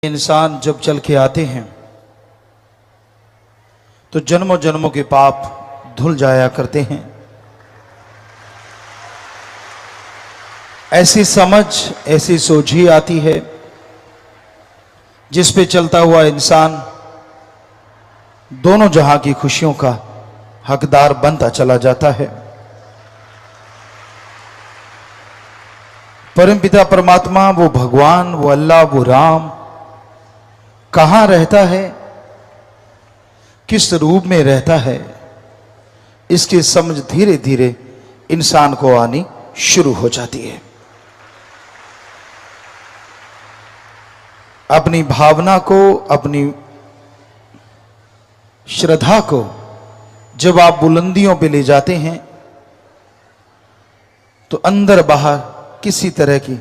इंसान जब चल के आते हैं तो जन्मों जन्मों के पाप धुल जाया करते हैं। ऐसी समझ, ऐसी सोच ही आती है जिस पे चलता हुआ इंसान दोनों जहां की खुशियों का हकदार बनता चला जाता है। परमपिता परमात्मा, वो भगवान, वो अल्लाह, वो राम कहां रहता है, किस रूप में रहता है, इसकी समझ धीरे धीरे इंसान को आनी शुरू हो जाती है। अपनी भावना को, अपनी श्रद्धा को जब आप बुलंदियों पे ले जाते हैं तो अंदर बाहर किसी तरह की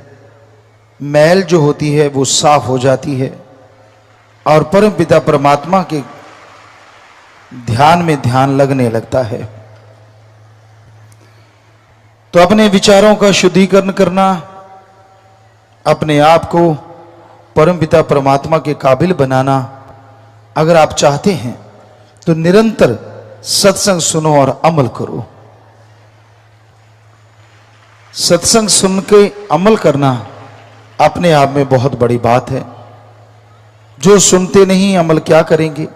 मैल जो होती है वो साफ हो जाती है और परमपिता परमात्मा के ध्यान में ध्यान लगने लगता है। तो अपने विचारों का शुद्धिकरण करना, अपने आप को परमपिता परमात्मा के काबिल बनाना अगर आप चाहते हैं तो निरंतर सत्संग सुनो और अमल करो। सत्संग सुन के अमल करना अपने आप में बहुत बड़ी बात है। जो सुनते नहीं अमल क्या करेंगे,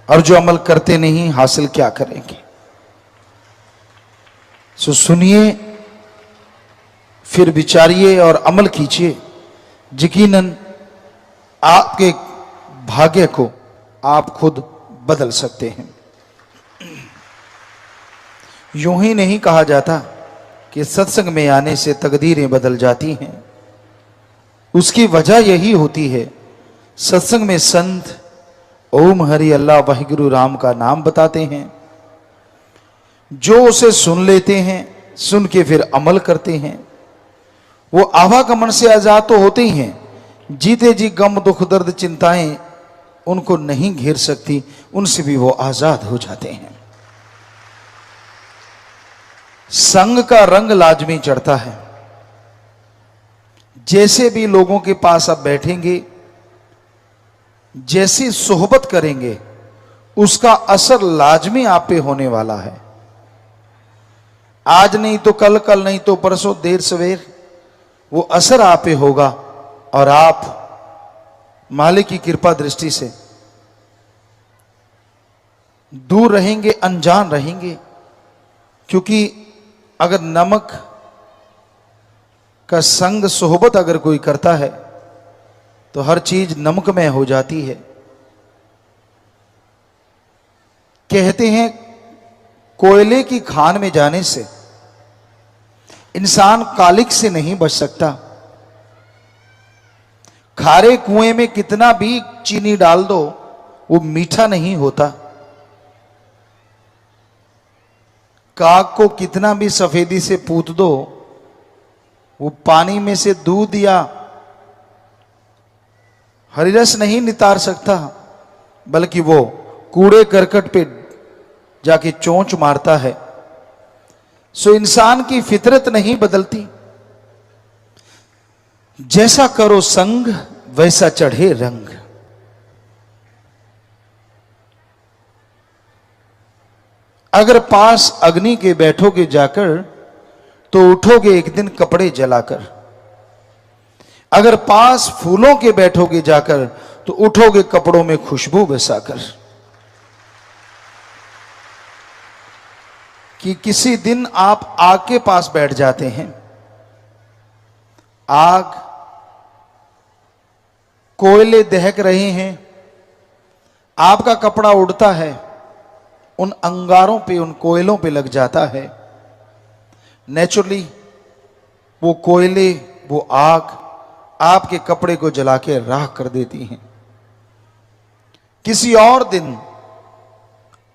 और जो अमल करते नहीं हासिल क्या करेंगे। सो सुनिए, फिर विचारिए और अमल कीजिए। यकीनन आपके भाग्य को आप खुद बदल सकते हैं। यूं ही नहीं कहा जाता कि सत्संग में आने से तकदीरें बदल जाती हैं। उसकी वजह यही होती है, सत्संग में संत ओम हरि अल्लाह वाहिगुरु राम का नाम बताते हैं। जो उसे सुन लेते हैं, सुन के फिर अमल करते हैं, वो आवागमन से आजाद तो होते ही हैं। जीते जी गम दुख दर्द चिंताएं उनको नहीं घेर सकती, उनसे भी वो आजाद हो जाते हैं। संग का रंग लाजमी चढ़ता है। जैसे भी लोगों के पास आप बैठेंगे, जैसी सोहबत करेंगे, उसका असर लाजमी आप पे होने वाला है। आज नहीं तो कल, कल नहीं तो परसों, देर सवेर वो असर आप पे होगा और आप मालिक की कृपा दृष्टि से दूर रहेंगे, अनजान रहेंगे। क्योंकि अगर नमक का संग सोहबत अगर कोई करता है तो हर चीज नमकमय हो जाती है। कहते हैं कोयले की खान में जाने से इंसान कालिक से नहीं बच सकता। खारे कुएं में कितना भी चीनी डाल दो वो मीठा नहीं होता। काग को कितना भी सफेदी से पूत दो वो पानी में से दूध या हरिरस नहीं नितार सकता, बल्कि वो कूड़े करकट पे जाके चोंच मारता है। सो इंसान की फितरत नहीं बदलती। जैसा करो संग वैसा चढ़े रंग। अगर पास अग्नि के बैठोगे जाकर तो उठोगे एक दिन कपड़े जलाकर। अगर पास फूलों के बैठोगे जाकर तो उठोगे कपड़ों में खुशबू बसाकर। कि किसी दिन आप आग के पास बैठ जाते हैं, आग कोयले दहक रहे हैं, आपका कपड़ा उड़ता है, उन अंगारों पे, उन कोयलों पे लग जाता है। नेचुरली वो कोयले, वो आग आपके कपड़े को जला के राख कर देती हैं। किसी और दिन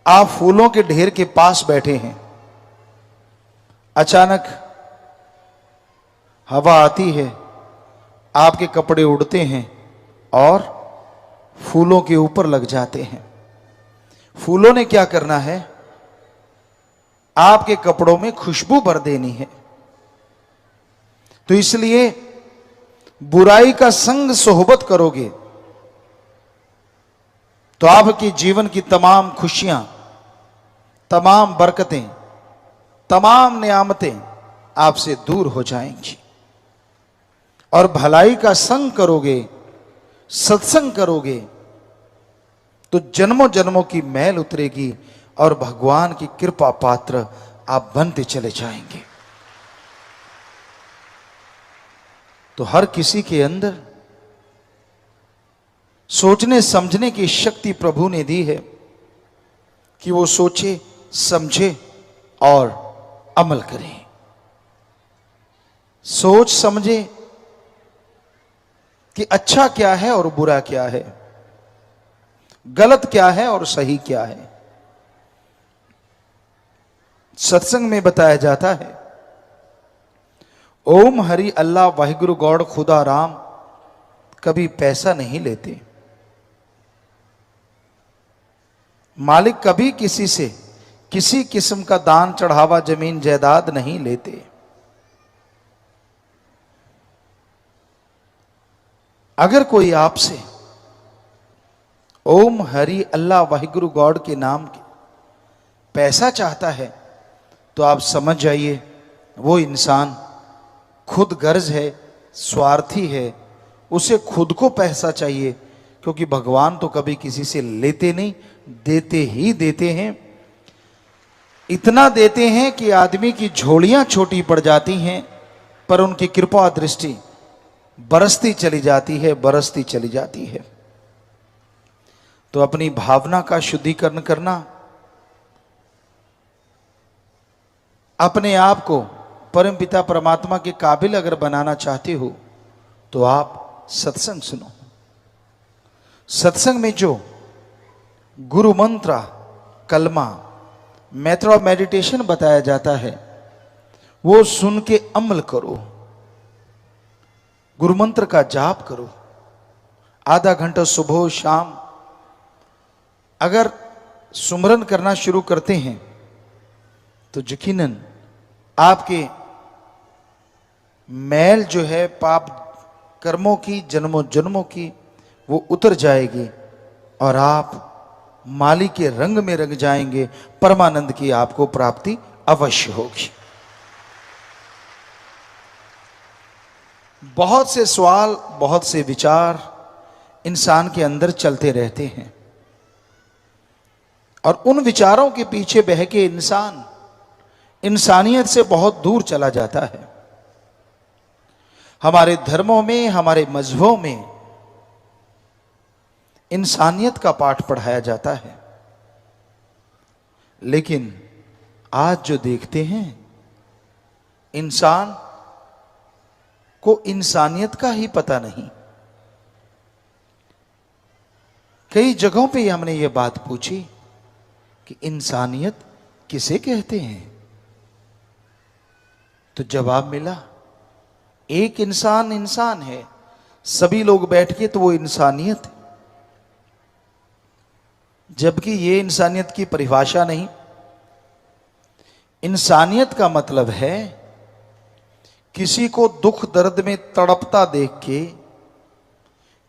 आप फूलों के ढेर के पास बैठे हैं, अचानक हवा आती है, आपके कपड़े उड़ते हैं और फूलों के ऊपर लग जाते हैं। फूलों ने क्या करना है, आपके कपड़ों में खुशबू भर देनी है। तो इसलिए बुराई का संग सोहबत करोगे तो आपके जीवन की तमाम खुशियां, तमाम बरकतें, तमाम नियामतें आपसे दूर हो जाएंगी। और भलाई का संग करोगे, सत्संग करोगे, तो जन्मों जन्मों की मैल उतरेगी और भगवान की कृपा पात्र आप बनते चले जाएंगे। तो हर किसी के अंदर सोचने समझने की शक्ति प्रभु ने दी है कि वो सोचे, समझे और अमल करें। सोच समझे कि अच्छा क्या है और बुरा क्या है, गलत क्या है और सही क्या है। सत्संग में बताया जाता है, ओम हरि अल्लाह वाहिगुरु गौड़ खुदा राम कभी पैसा नहीं लेते। मालिक कभी किसी से किसी किस्म का दान चढ़ावा जमीन जायदाद नहीं लेते। अगर कोई आपसे ओम हरि अल्लाह वाहिगुरु गॉड के नाम के पैसा चाहता है, तो आप समझ जाइए वो इंसान खुद गर्ज है, स्वार्थी है, उसे खुद को पैसा चाहिए। क्योंकि भगवान तो कभी किसी से लेते नहीं, देते ही देते हैं। इतना देते हैं कि आदमी की झोलियां छोटी पड़ जाती हैं, पर उनकी कृपा दृष्टि बरसती चली जाती है, बरसती चली जाती है। तो अपनी भावना का शुद्धिकरण करना, अपने आप को परमपिता परमात्मा के काबिल अगर बनाना चाहते हो, तो आप सत्संग सुनो। सत्संग में जो गुरु मंत्र, कलमा, मेथड ऑफ मेडिटेशन बताया जाता है, वो सुन के अमल करो। गुरु मंत्र का जाप करो, आधा घंटा सुबह शाम अगर सुमरन करना शुरू करते हैं, तो यकीनन आपके मैल जो है पाप कर्मों की, जन्मों जन्मों की, वो उतर जाएगी और आप माली के रंग में रंग जाएंगे। परमानंद की आपको प्राप्ति अवश्य होगी। बहुत से सवाल, बहुत से विचार इंसान के अंदर चलते रहते हैं और उन विचारों के पीछे बह के इंसान इंसानियत से बहुत दूर चला जाता है। हमारे धर्मों में, हमारे मजहबों में इंसानियत का पाठ पढ़ाया जाता है, लेकिन आज जो देखते हैं, इंसान को इंसानियत का ही पता नहीं। कई जगहों पे हमने ये बात पूछी कि इंसानियत किसे कहते हैं, तो जवाब मिला, एक इंसान इंसान है, सभी लोग बैठ के तो वो इंसानियत है। जबकि ये इंसानियत की परिभाषा नहीं। इंसानियत का मतलब है किसी को दुख दर्द में तड़पता देख के,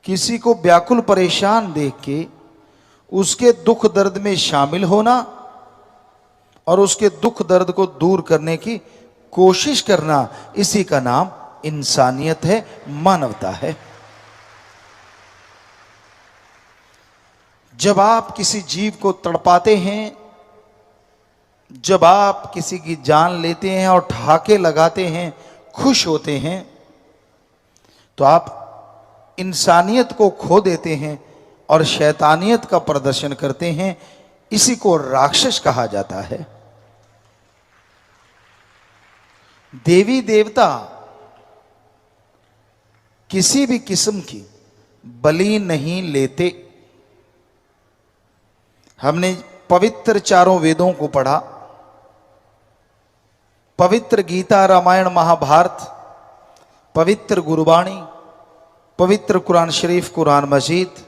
किसी को व्याकुल परेशान देख के उसके दुख दर्द में शामिल होना और उसके दुख दर्द को दूर करने की कोशिश करना, इसी का नाम इंसानियत है, मानवता है। जब आप किसी जीव को तड़पाते हैं, जब आप किसी की जान लेते हैं और ठहाके लगाते हैं, खुश होते हैं, तो आप इंसानियत को खो देते हैं और शैतानियत का प्रदर्शन करते हैं। इसी को राक्षस कहा जाता है। देवी देवता किसी भी किस्म की बलि नहीं लेते। हमने पवित्र चारों वेदों को पढ़ा, पवित्र गीता, रामायण, महाभारत, पवित्र गुरबाणी, पवित्र कुरान शरीफ, कुरान मजीद,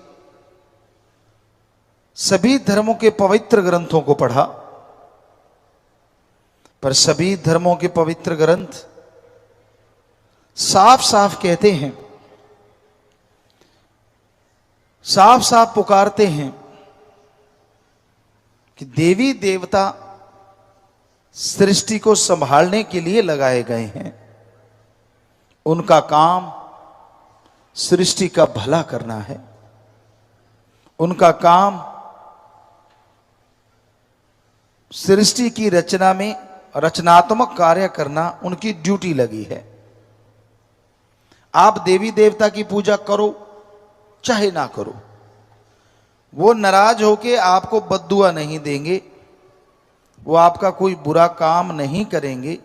सभी धर्मों के पवित्र ग्रंथों को पढ़ा। पर सभी धर्मों के पवित्र ग्रंथ साफ साफ कहते हैं, साफ साफ पुकारते हैं कि देवी देवता सृष्टि को संभालने के लिए लगाए गए हैं। उनका काम सृष्टि का भला करना है। उनका काम सृष्टि की रचना में रचनात्मक कार्य करना उनकी ड्यूटी लगी है। आप देवी देवता की पूजा करो चाहे ना करो, वो नाराज होके आपको बद्दुआ नहीं देंगे, वो आपका कोई बुरा काम नहीं करेंगे,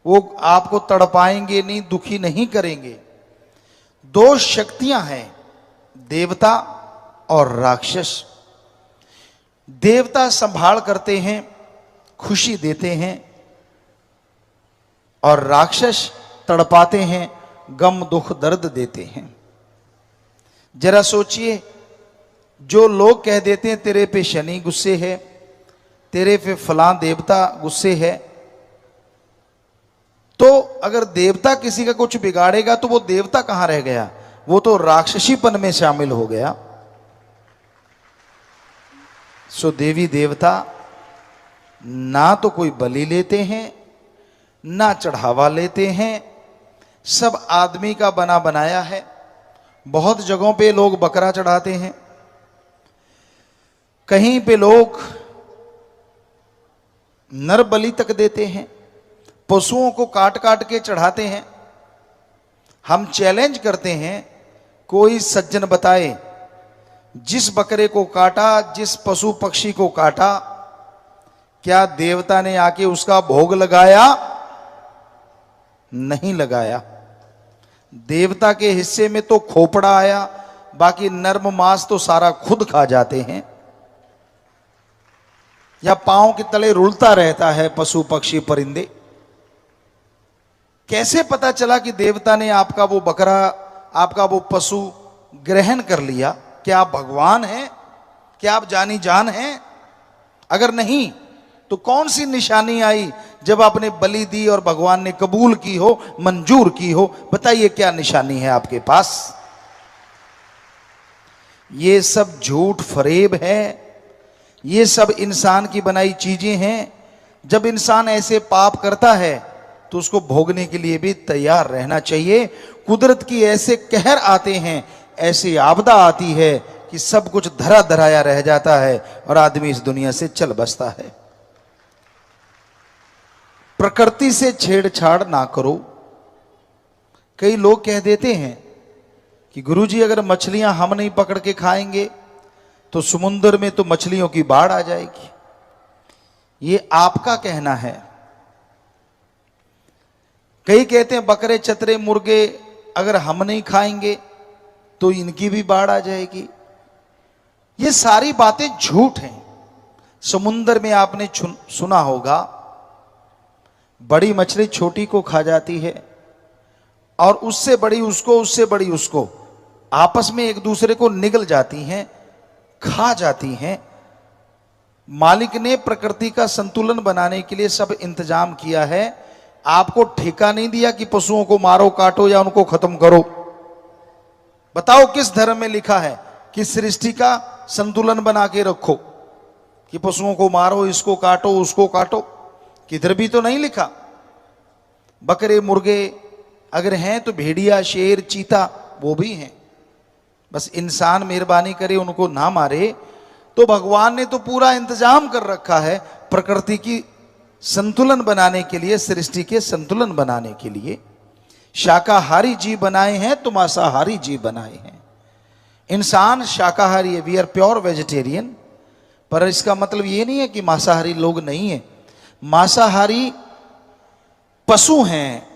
वो आपको तड़पाएंगे नहीं, दुखी नहीं करेंगे। दो शक्तियां हैं, देवता और राक्षस। देवता संभाल करते हैं, खुशी देते हैं, और राक्षस तड़पाते हैं, गम दुख दर्द देते हैं। जरा सोचिए, जो लोग कह देते हैं तेरे पे शनि गुस्से है, तेरे पे फलां देवता गुस्से है, तो अगर देवता किसी का कुछ बिगाड़ेगा तो वो देवता कहां रह गया, वो तो राक्षसीपन में शामिल हो गया। सो देवी देवता ना तो कोई बलि लेते हैं, ना चढ़ावा लेते हैं, सब आदमी का बना बनाया है। बहुत जगहों पे लोग बकरा चढ़ाते हैं, कहीं पे लोग नर बलि तक देते हैं, पशुओं को काट काट के चढ़ाते हैं। हम चैलेंज करते हैं, कोई सज्जन बताए जिस बकरे को काटा, जिस पशु पक्षी को काटा, क्या देवता ने आके उसका भोग लगाया? नहीं लगाया। देवता के हिस्से में तो खोपड़ा आया, बाकी नर्म मांस तो सारा खुद खा जाते हैं, या पांव के तले रुलता रहता है पशु पक्षी परिंदे। कैसे पता चला कि देवता ने आपका वो बकरा, आपका वो पशु ग्रहण कर लिया? क्या आप भगवान हैं? क्या आप जानी जान हैं? अगर नहीं तो कौन सी निशानी आई जब आपने बलि दी और भगवान ने कबूल की हो, मंजूर की हो? बताइए क्या निशानी है आपके पास? ये सब झूठ फरेब है, ये सब इंसान की बनाई चीजें हैं। जब इंसान ऐसे पाप करता है तो उसको भोगने के लिए भी तैयार रहना चाहिए। कुदरत की ऐसे कहर आते हैं, ऐसी आपदा आती है कि सब कुछ धरा धराया रह जाता है और आदमी इस दुनिया से चल बसता है। प्रकृति से छेड़छाड़ ना करो। कई लोग कह देते हैं कि गुरुजी अगर मछलियां हम नहीं पकड़ के खाएंगे तो समुद्र में तो मछलियों की बाढ़ आ जाएगी। ये आपका कहना है। कई कहते हैं बकरे चतरे मुर्गे अगर हम नहीं खाएंगे तो इनकी भी बाढ़ आ जाएगी। ये सारी बातें झूठ हैं। समुद्र में आपने सुना होगा, बड़ी मछली छोटी को खा जाती है और उससे बड़ी उसको, उससे बड़ी उसको, आपस में एक दूसरे को निगल जाती हैं, खा जाती हैं। मालिक ने प्रकृति का संतुलन बनाने के लिए सब इंतजाम किया है। आपको ठेका नहीं दिया कि पशुओं को मारो, काटो या उनको खत्म करो। बताओ किस धर्म में लिखा है कि सृष्टि का संतुलन बना के रखो, कि पशुओं को मारो, इसको काटो, उसको काटो? किधर भी तो नहीं लिखा। बकरे मुर्गे अगर हैं तो भेड़िया, शेर, चीता वो भी हैं। बस इंसान मेहरबानी करे उनको ना मारे। तो भगवान ने तो पूरा इंतजाम कर रखा है प्रकृति की संतुलन बनाने के लिए, सृष्टि के संतुलन बनाने के लिए। शाकाहारी जीव बनाए हैं तो मांसाहारी जीव बनाए हैं। इंसान शाकाहारी है, वी आर प्योर वेजिटेरियन, पर इसका मतलब ये नहीं है कि मांसाहारी लोग नहीं है। मांसाहारी पशु हैं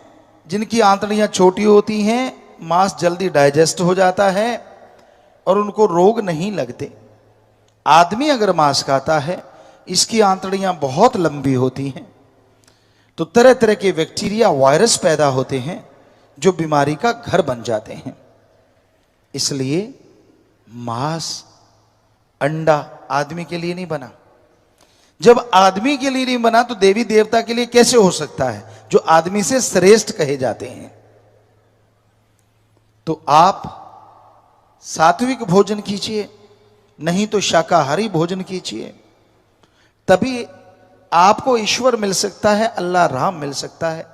जिनकी आंतड़ियां छोटी होती हैं, मांस जल्दी डाइजेस्ट हो जाता है और उनको रोग नहीं लगते। आदमी अगर मांस खाता है, इसकी आंतड़ियां बहुत लंबी होती हैं, तो तरह तरह के बैक्टीरिया, वायरस पैदा होते हैं जो बीमारी का घर बन जाते हैं। इसलिए मांस, अंडा आदमी के लिए नहीं बना। जब आदमी के लिए नहीं बना तो देवी देवता के लिए कैसे हो सकता है, जो आदमी से श्रेष्ठ कहे जाते हैं? तो आप सात्विक भोजन कीजिए, नहीं तो शाकाहारी भोजन कीजिए। तभी आपको ईश्वर मिल सकता है, अल्लाह राम मिल सकता है,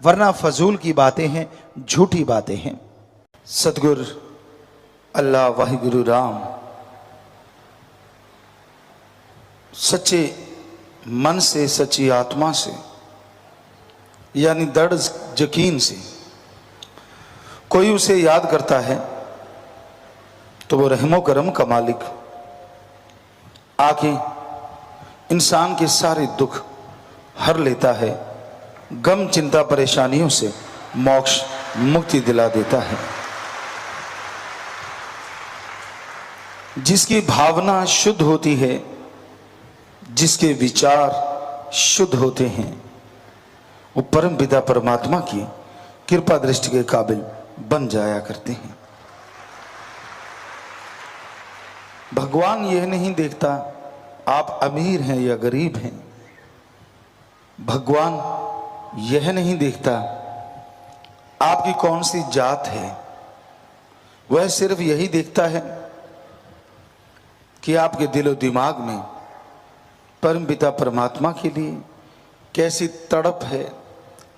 वरना फजूल की बातें हैं, झूठी बातें हैं। सतगुर अल्लाह वाहिगुरु राम सच्चे मन से, सच्ची आत्मा से, यानी दृढ़ यकीन से कोई उसे याद करता है तो वो रहमो करम का मालिक आके इंसान के सारे दुख हर लेता है, गम चिंता परेशानियों से मोक्ष मुक्ति दिला देता है। जिसकी भावना शुद्ध होती है, जिसके विचार शुद्ध होते हैं, वो परम पिता परमात्मा की कृपा दृष्टि के काबिल बन जाया करते हैं। भगवान यह नहीं देखता आप अमीर हैं या गरीब हैं, भगवान यह नहीं देखता आपकी कौन सी जात है, वह सिर्फ यही देखता है कि आपके दिलो दिमाग में परम पिता परमात्मा के लिए कैसी तड़प है,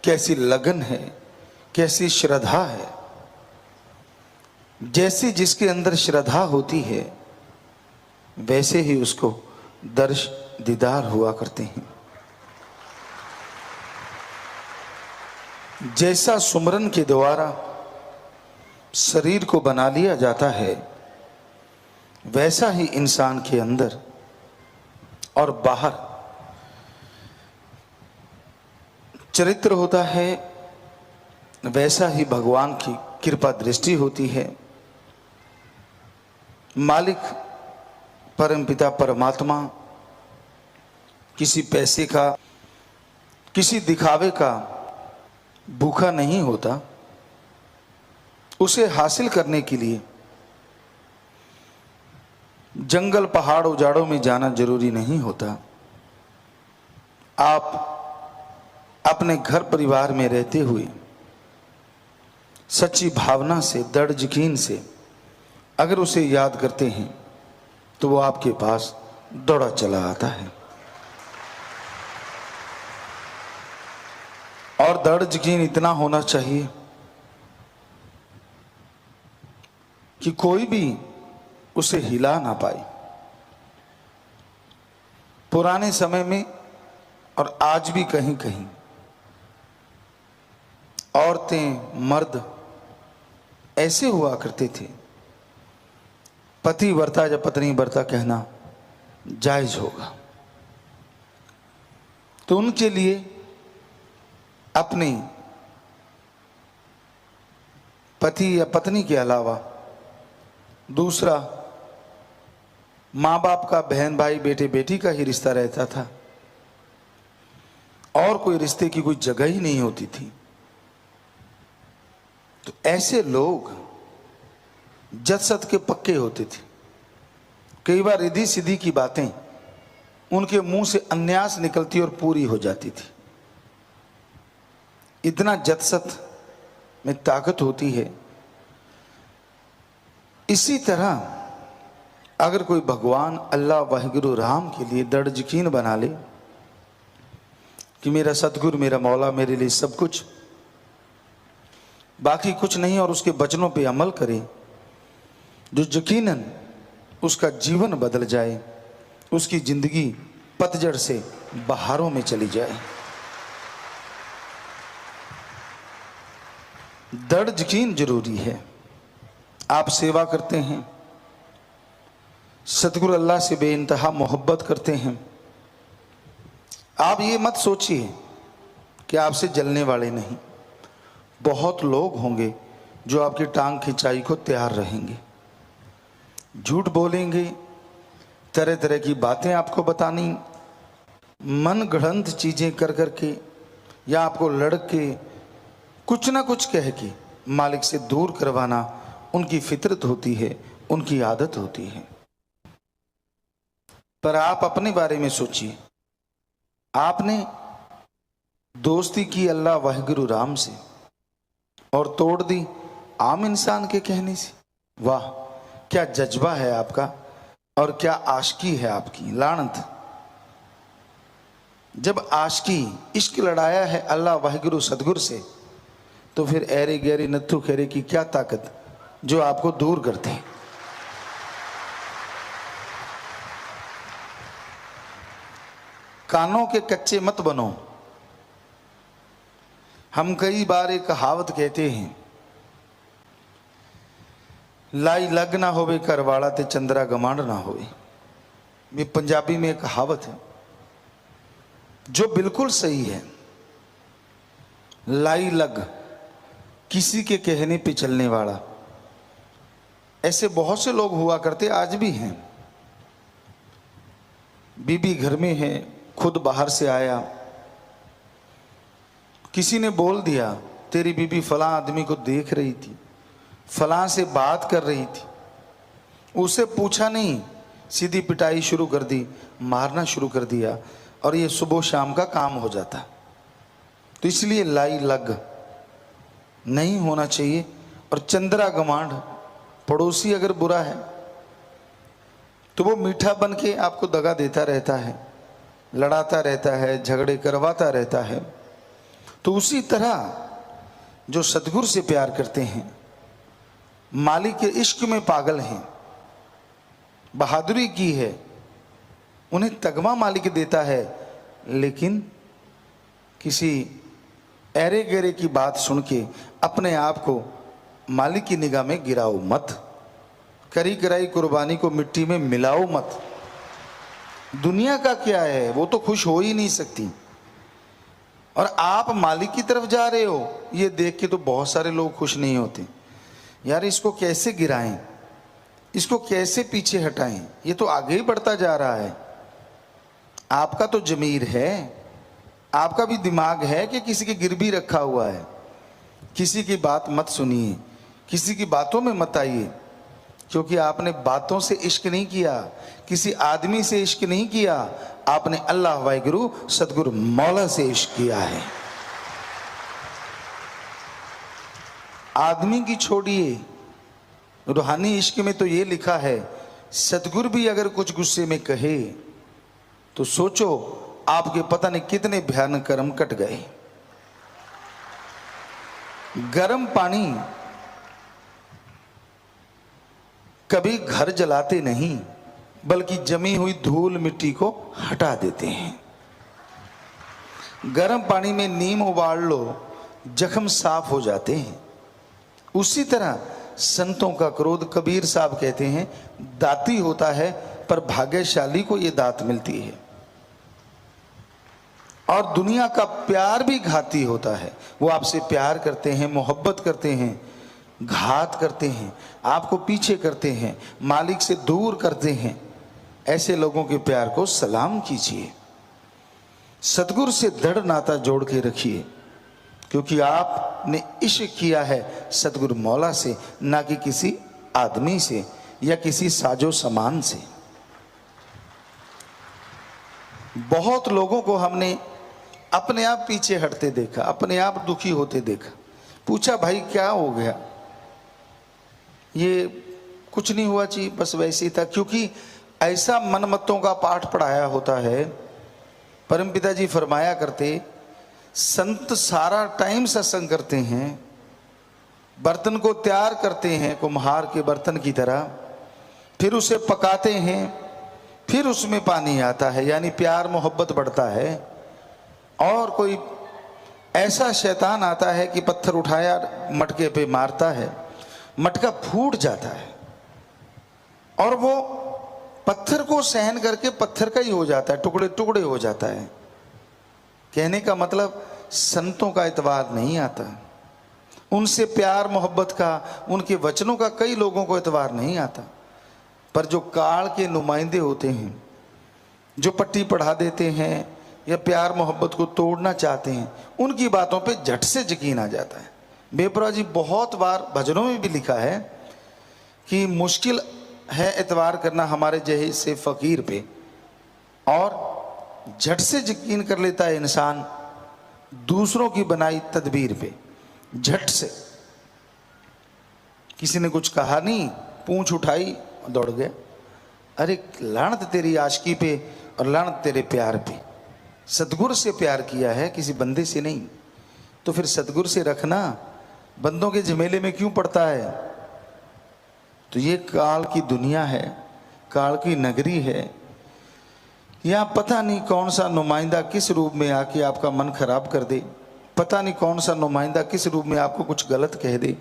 कैसी लगन है, कैसी श्रद्धा है। जैसी जिसके अंदर श्रद्धा होती है वैसे ही उसको दर्श दीदार हुआ करते हैं। जैसा सुमरन के द्वारा शरीर को बना लिया जाता है, वैसा ही इंसान के अंदर और बाहर चरित्र होता है, वैसा ही भगवान की कृपा दृष्टि होती है। मालिक परमपिता परमात्मा किसी पैसे का, किसी दिखावे का भूखा नहीं होता। उसे हासिल करने के लिए जंगल पहाड़ उजाड़ों में जाना जरूरी नहीं होता। आप अपने घर परिवार में रहते हुए सच्ची भावना से, दृढ़ यकीन से अगर उसे याद करते हैं तो वो आपके पास दौड़ा चला आता है। और दृढ़ यकीन इतना होना चाहिए कि कोई भी उसे हिला ना पाए। पुराने समय में और आज भी कहीं कहीं औरतें मर्द ऐसे हुआ करते थे, पति वर्ता या पत्नी वर्ता कहना जायज होगा, तो उनके लिए अपने पति या पत्नी के अलावा दूसरा माँ बाप का, बहन भाई, बेटे बेटी का ही रिश्ता रहता था और कोई रिश्ते की कोई जगह ही नहीं होती थी। तो ऐसे लोग जद सत के पक्के होते थे। कई बार रिद्धि सिद्धि की बातें उनके मुंह से अन्यास निकलती और पूरी हो जाती थी। इतना जद सत में ताकत होती है। इसी तरह अगर कोई भगवान अल्लाह वाहिगुरु राम के लिए दृढ़ यकीन बना ले कि मेरा सतगुरु, मेरा मौला मेरे लिए सब कुछ, बाकी कुछ नहीं, और उसके वचनों पे अमल करे, जो यकीनन उसका जीवन बदल जाए, उसकी जिंदगी पतझड़ से बहारों में चली जाए। दृढ़ यकीन जरूरी है। आप सेवा करते हैं, सतगुरु अल्लाह से बेइंतहा मोहब्बत करते हैं, आप ये मत सोचिए कि आपसे जलने वाले नहीं। बहुत लोग होंगे जो आपकी टांग खिंचाई को तैयार रहेंगे, झूठ बोलेंगे, तरह तरह की बातें आपको बतानी, मन गढ़ंत चीजें कर करके या आपको लड़के कुछ ना कुछ कह के मालिक से दूर करवाना उनकी फितरत होती है, उनकी आदत होती है। पर आप अपने बारे में सोचिए, आपने दोस्ती की अल्लाह वाहिगुरु राम से और तोड़ दी आम इंसान के कहने से। वाह, क्या जज्बा है आपका और क्या आशिकी है आपकी। लानत, जब आशिकी इश्क लड़ाया है अल्लाह वाहिगुरु सतगुरु से, तो फिर ऐरे गहरे नत्थु खेरे की क्या ताकत जो आपको दूर करते हैं। कानों के कच्चे मत बनो। हम कई बार एक कहावत कहते हैं, लाई लग ना होवे घर वाला ते चंद्रा गमांड ना होवे। ये पंजाबी में एक कहावत है जो बिल्कुल सही है। लाई लग, किसी के कहने पे चलने वाला। ऐसे बहुत से लोग हुआ करते, आज भी हैं। बीबी घर में है, खुद बाहर से आया, किसी ने बोल दिया तेरी बीबी फलां आदमी को देख रही थी, फलां से बात कर रही थी। उसे पूछा नहीं, सीधी पिटाई शुरू कर दी, मारना शुरू कर दिया, और ये सुबह शाम का काम हो जाता। तो इसलिए लाई लग नहीं होना चाहिए। और चंद्रा गमांड, पड़ोसी अगर बुरा है तो वो मीठा बन के आपको दगा देता रहता है, लड़ाता रहता है, झगड़े करवाता रहता है। तो उसी तरह जो सतगुरु से प्यार करते हैं, मालिक के इश्क में पागल हैं, बहादुरी की है, उन्हें तगमा मालिक देता है। लेकिन किसी ऐरे गहरे की बात सुन के अपने आप को मालिक की निगाह में गिराओ मत। करी कराई कुर्बानी को मिट्टी में मिलाओ मत। दुनिया का क्या है, वो तो खुश हो ही नहीं सकती, और आप मालिक की तरफ जा रहे हो, ये देख के तो बहुत सारे लोग खुश नहीं होते। यार इसको कैसे गिराएं, इसको कैसे पीछे हटाएं, ये तो आगे ही बढ़ता जा रहा है। आपका तो जमीर है, आपका भी दिमाग है कि किसी के गिरवी रखा हुआ है। किसी की बात मत सुनिए, किसी की बातों में मत आइए, क्योंकि आपने बातों से इश्क नहीं किया, किसी आदमी से इश्क नहीं किया, आपने अल्लाह वाहिगुरु सतगुरु मौला से इश्क किया है। आदमी की छोड़िए, रूहानी इश्क में तो ये लिखा है, सतगुरु भी अगर कुछ गुस्से में कहे तो सोचो आपके पता नहीं कितने भयानक कर्म कट गए। गर्म पानी कभी घर जलाते नहीं, बल्कि जमी हुई धूल मिट्टी को हटा देते हैं। गर्म पानी में नीम उबाल लो, जख्म साफ हो जाते हैं। उसी तरह संतों का क्रोध, कबीर साहब कहते हैं, दाती होता है, पर भाग्यशाली को ये दात मिलती है। और दुनिया का प्यार भी घाती होता है। वो आपसे प्यार करते हैं, मोहब्बत करते हैं, घात करते हैं, आपको पीछे करते हैं, मालिक से दूर करते हैं। ऐसे लोगों के प्यार को सलाम कीजिए। सतगुरु से दृढ़ नाता जोड़ के रखिए, क्योंकि आपने इश्क किया है सतगुरु मौला से, ना कि किसी आदमी से या किसी साजो सामान से। बहुत लोगों को हमने अपने आप पीछे हटते देखा, अपने आप दुखी होते देखा। पूछा भाई क्या हो गया? ये कुछ नहीं हुआ जी, बस वैसे ही था। क्योंकि ऐसा मनमत्तों का पाठ पढ़ाया होता है। परमपिता जी फरमाया करते, संत सारा टाइम सत्संग करते हैं, बर्तन को तैयार करते हैं कुम्हार के बर्तन की तरह, फिर उसे पकाते हैं, फिर उसमें पानी आता है, यानी प्यार मोहब्बत बढ़ता है। और कोई ऐसा शैतान आता है कि पत्थर उठाया मटके पे मारता है, मटका फूट जाता है, और वो पत्थर को सहन करके पत्थर का ही हो जाता है, टुकड़े टुकड़े हो जाता है। कहने का मतलब संतों का एतबार नहीं आता, उनसे प्यार मोहब्बत का, उनके वचनों का कई लोगों को एतबार नहीं आता। पर जो काल के नुमाइंदे होते हैं, जो पट्टी पढ़ा देते हैं या प्यार मोहब्बत को तोड़ना चाहते हैं, उनकी बातों पे झट से यकीन आ जाता है। बेपरवाह जी बहुत बार भजनों में भी लिखा है कि मुश्किल है एतबार करना हमारे जैसे फकीर पे, और झट से यकीन कर लेता है इंसान दूसरों की बनाई तदबीर पे। झट से किसी ने कुछ कहा नहीं, पूंछ उठाई, दौड़ गया। अरे लानत तेरी आशिकी पे और लानत तेरे प्यार पे। सतगुरु से प्यार किया है, किसी बंदे से नहीं, तो फिर सतगुरु से रखना, बंदों के झमेले में क्यों पड़ता है? तो ये काल की दुनिया है, काल की नगरी है। यहाँ पता नहीं कौन सा नुमाइंदा किस रूप में आके आपका मन खराब कर दे, पता नहीं कौन सा नुमाइंदा किस रूप में आपको कुछ गलत कह दे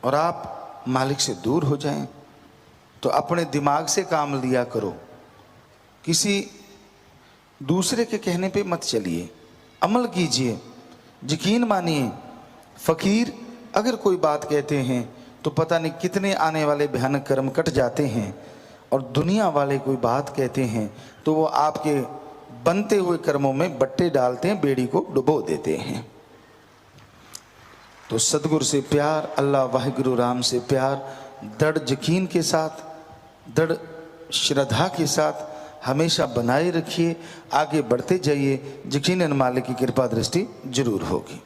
और आप मालिक से दूर हो जाएं। तो अपने दिमाग से काम लिया करो, किसी दूसरे के कहने पे मत चलिए, अमल कीजिए, यकीन मानिए। फकीर अगर कोई बात कहते हैं तो पता नहीं कितने आने वाले भयानक कर्म कट जाते हैं, और दुनिया वाले कोई बात कहते हैं तो वो आपके बनते हुए कर्मों में बट्टे डालते हैं, बेड़ी को डुबो देते हैं। तो सतगुरु से प्यार, अल्लाह वाहिगुरु राम से प्यार दृढ़ यकीन के साथ, दृढ़ श्रद्धा के साथ हमेशा बनाए रखिए, आगे बढ़ते जाइए, यकीनन मालिक की कृपा दृष्टि जरूर होगी।